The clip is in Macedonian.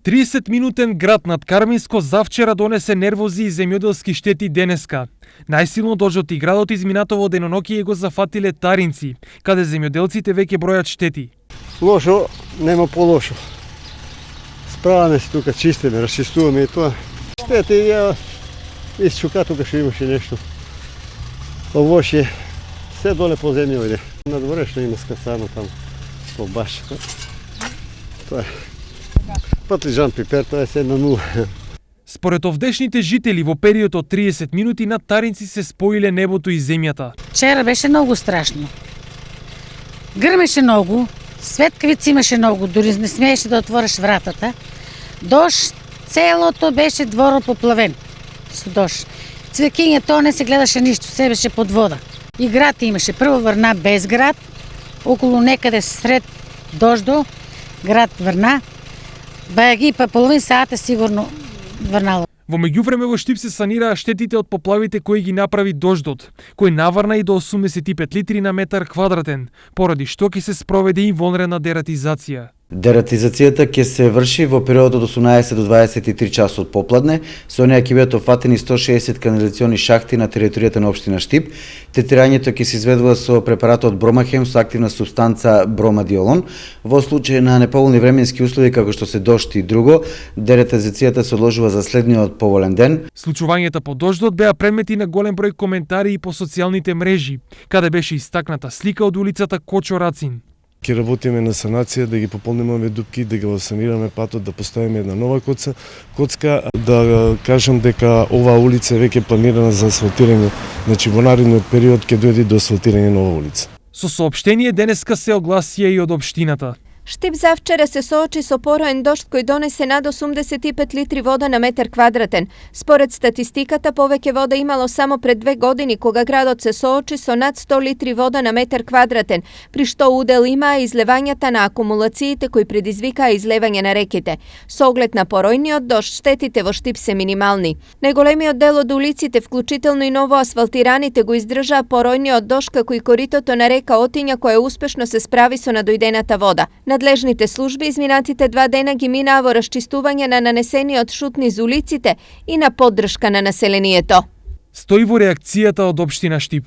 30-минутен град над Карминско завчера донесе нервози и земјоделски штети денеска. Најсилно дождот и градот изминатово деноноќие го зафатиле Таринци, каде земјоделците веќе бројат штети. Лошо, нема полошо. Справаме се тука, чистиме, расчистуваме и тоа. Штети, ја исчука тука што имаше нешто. Овоше, се доле по земја ојде. На дворешно има скацано таму, по башата. Тоа е. Патлижан пипер, тоа е се на нула. Според овдешните жители, во период од 30 минути над Таринци се споиле небото и земјата. Вчера беше многу страшно. Грмеше многу, светкавици имаше многу, дури не смееше да отвориш вратата. Дожд, целото беше дворот поплавен со дожд. Цвекиња, тоа не се гледаше ништо, се беше под вода. И град имаше, прво Врна без град, околу некаде сред дождо, град Врна. Бајаги па половин сата сигурно Врнало. Во меѓувреме во Штип се санираа штетите од поплавите кои ги направи дождот, кој наврна и до 85 литри на метар квадратен, поради што ќе се спроведе и вонредна дератизација. Дератизацијата ќе се врши во период од 18 до 23 часот попладне. Со неја ќе бидат офатени 160 канализациони шахти на територијата на општина Штип. Третирањето ќе се изведува со препаратот Бромахем со активна супстанца бромадиолон. Во случај на неповолни временски услови како што се дожд и друго, дератизацијата се одложува за следниот поволен ден. Случувањата по дождот беа предмети на голем број коментари и по социјалните мрежи, каде беше истакната слика од улицата Кочо Рацин. Ќе работиме на санација, да ги пополниме овие дупки, да го санираме патот, да поставиме една нова коцка, да кажам дека оваа улица е веќе планирана за асфалтирање, значи во наредниот период ќе дојде до асфалтирање на оваа улица. Со соопштение денеска се огласија и од општината. Штип завчера се соочи со пороен дожд кој донесе над 85 литри вода на метар квадратен. Според статистиката, повеќе вода имало само пред 2 години, кога градот се соочи со над 100 литри вода на метар квадратен, при што удел имаа излевањата на акумулациите кои предизвикаа излевање на реките. Со оглед на поројниот дожд, штетите во Штип се минимални. Најголемиот дел од улиците, вклучително и ново асфалтираните, го издржаа поројниот дожд како и коритото на река Отиња, која успешно се справи со надојдената вода. Надлежните служби изминатите 2 дена ги минаа во расчистување на нанесениот шут низ улиците и на поддршка на населението. Стои во реакцијата од општина Штип.